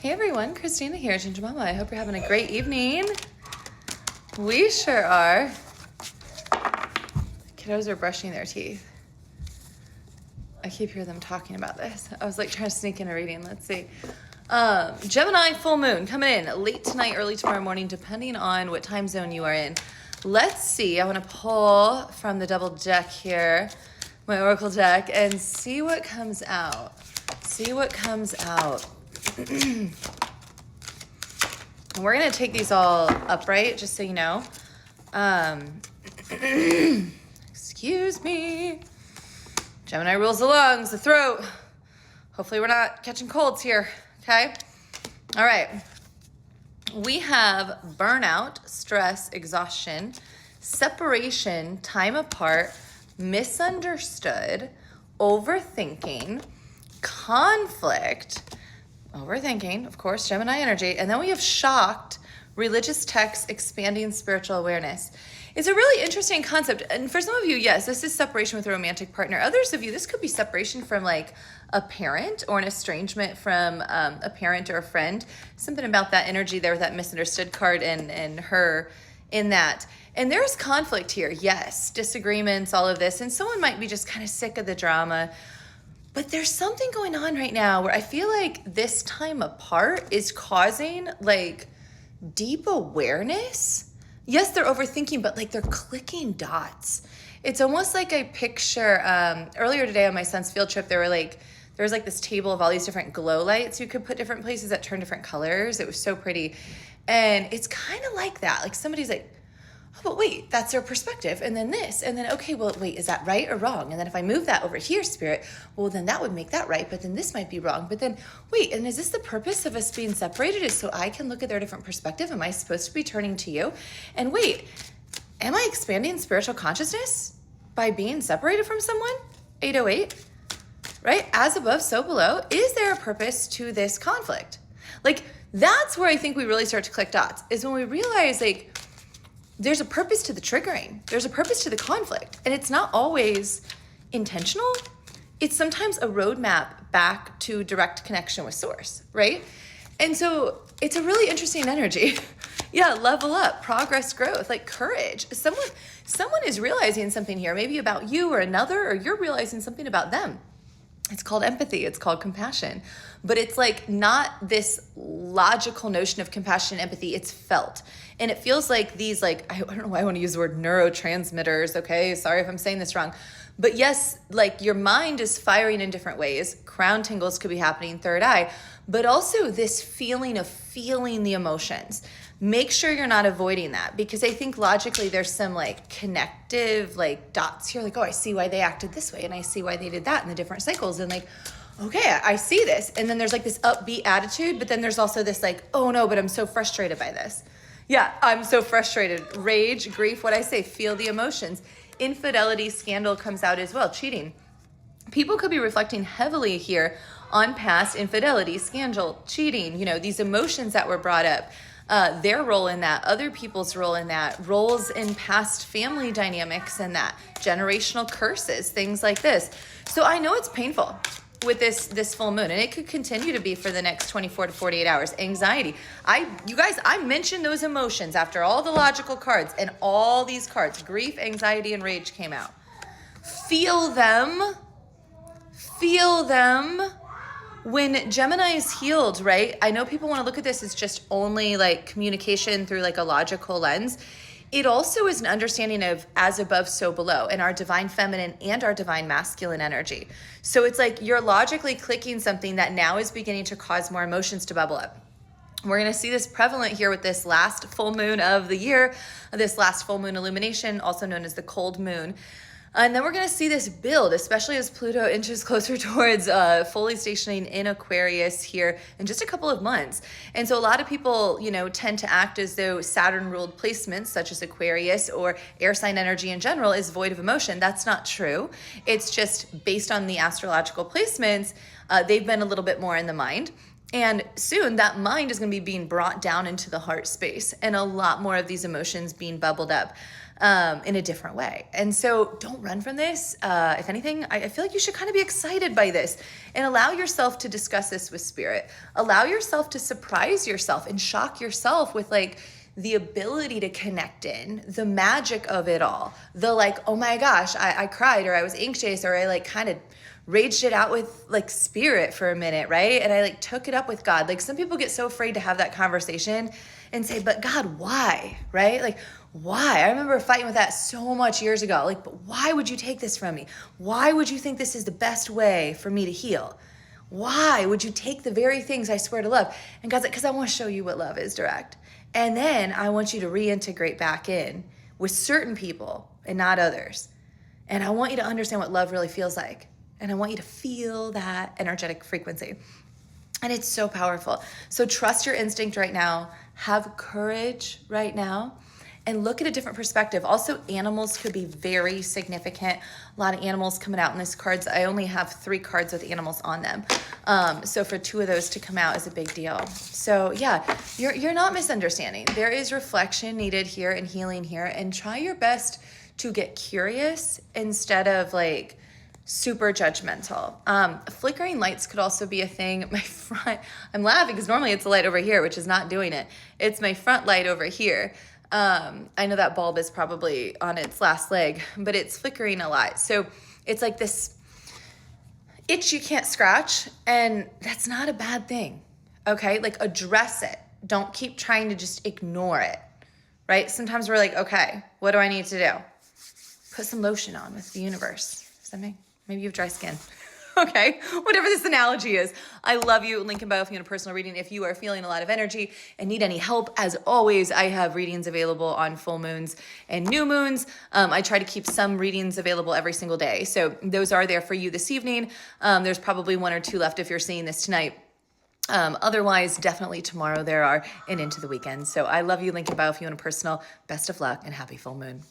Hey everyone, Christina here, Ginger Mama. I hope you're having a great evening. We sure are. Kiddos are brushing their teeth. I keep hearing them talking about this. I was like trying to sneak in a reading. Let's see. Gemini full moon coming in late tonight, early tomorrow morning, depending on what time zone you are in. Let's see. I want to pull from the double deck here, my oracle deck, and see what comes out. See what comes out. And we're going to take these all upright, just so you know. Excuse me. Gemini rules the lungs, the throat. Hopefully we're not catching colds here, okay? All right. We have burnout, stress, exhaustion, separation, time apart, misunderstood, overthinking, conflict, overthinking, of course, Gemini energy. And then we have shocked, religious texts, expanding spiritual awareness. It's a really interesting concept. And for some of you, yes, this is separation with a romantic partner. Others of you, this could be separation from like a parent or an estrangement from a parent or a friend. Something about that energy there with that misunderstood card and her in that. And there's conflict here. Yes, disagreements, all of this. And someone might be just kind of sick of the drama. But there's something going on right now where I feel like this time apart is causing like deep awareness. Yes, they're overthinking, but like they're clicking dots. It's almost like I picture, earlier today on my son's field trip, there was like this table of all these different glow lights you could put different places that turn different colors. It was so pretty. And it's kind of like that. Like somebody's like, oh, but wait, that's their perspective. And then this, and then, okay, well, wait, is that right or wrong? And then if I move that over here, spirit, well, then that would make that right. But then this might be wrong. But then wait, and is this the purpose of us being separated is so I can look at their different perspective? Am I supposed to be turning to you? And wait, am I expanding spiritual consciousness by being separated from someone? 808, right? As above, so below. Is there a purpose to this conflict? Like, that's where I think we really start to click dots, is when we realize like, there's a purpose to the triggering. There's a purpose to the conflict. And it's not always intentional. It's sometimes a roadmap back to direct connection with source, right? And so it's a really interesting energy. Yeah, level up, progress, growth, like courage. Someone is realizing something here, maybe about you or another, or you're realizing something about them. It's called empathy. It's called compassion. But it's like not this logical notion of compassion and empathy. It's felt. And it feels like these, like, I don't know why I want to use the word neurotransmitters. Okay. Sorry if I'm saying this wrong. But yes, like your mind is firing in different ways. Crown tingles could be happening, third eye, but also this feeling of feeling the emotions. Make sure you're not avoiding that, because I think logically there's some like connective like dots here. Like, oh, I see why they acted this way and I see why they did that in the different cycles. And like, okay, I see this. And then there's like this upbeat attitude, but then there's also this like, oh no, but I'm so frustrated by this. Yeah, I'm so frustrated. Rage, grief, what I say, feel the emotions. Infidelity, scandal comes out as well, cheating. People could be reflecting heavily here on past infidelity, scandal, cheating, you know, these emotions that were brought up. Their role in that, other people's role in that, roles in past family dynamics and that, generational curses, things like this. So I know it's painful with this full moon, and it could continue to be for the next 24 to 48 hours. Anxiety. You guys, I mentioned those emotions after all the logical cards, and all these cards, grief, anxiety, and rage came out. Feel them. Feel them. When Gemini is healed, right? I know people want to look at this as just only like communication through like a logical lens. It also is an understanding of as above, so below, and our divine feminine and our divine masculine energy. So it's like you're logically clicking something that now is beginning to cause more emotions to bubble up. We're going to see this prevalent here with this last full moon of the year, this last full moon illumination, also known as the cold moon. And then we're going to see this build, especially as Pluto inches closer towards fully stationing in Aquarius here in just a couple of months. And so a lot of people, you know, tend to act as though Saturn ruled placements such as Aquarius or air sign energy in general is void of emotion. That's not true. It's just based on the astrological placements, they've been a little bit more in the mind. And soon that mind is going to be being brought down into the heart space and a lot more of these emotions being bubbled up. in a different way. And so don't run from this. If anything, I feel like you should kind of be excited by this and allow yourself to discuss this with spirit. Allow yourself to surprise yourself and shock yourself with like the ability to connect in, the magic of it all. The like, oh my gosh, I cried, or I was anxious, or I like kind of raged it out with like spirit for a minute, right? And I like took it up with God. Like some people get so afraid to have that conversation and say, but God, why? Right? Like, why? I remember fighting with that so much years ago. Like, but why would you take this from me? Why would you think this is the best way for me to heal? Why would you take the very things I swear to love? And God's like, because I want to show you what love is direct. And then I want you to reintegrate back in with certain people and not others. And I want you to understand what love really feels like. And I want you to feel that energetic frequency. And it's so powerful. So trust your instinct right now. Have courage right now. And look at a different perspective. Also, animals could be very significant. A lot of animals coming out in these cards. I only have 3 cards with animals on them. So for 2 of those to come out is a big deal. So yeah, you're not misunderstanding. There is reflection needed here and healing here. And try your best to get curious instead of like super judgmental. Flickering lights could also be a thing. I'm laughing because normally it's a light over here, which is not doing it. It's my front light over here. I know that bulb is probably on its last leg, but it's flickering a lot. So it's like this itch you can't scratch, and that's not a bad thing. Okay? Like address it. Don't keep trying to just ignore it, right? Sometimes we're like, okay, what do I need to do? Put some lotion on with the universe. Does that make, maybe you have dry skin. Okay, whatever this analogy is. I love you. Link in bio if you want a personal reading. If you are feeling a lot of energy and need any help, as always, I have readings available on full moons and new moons. I try to keep some readings available every single day. So those are there for you this evening. There's probably 1 or 2 left if you're seeing this tonight. Otherwise, definitely tomorrow there are, and into the weekend. So I love you. Link in bio if you want a personal. Best of luck and happy full moon.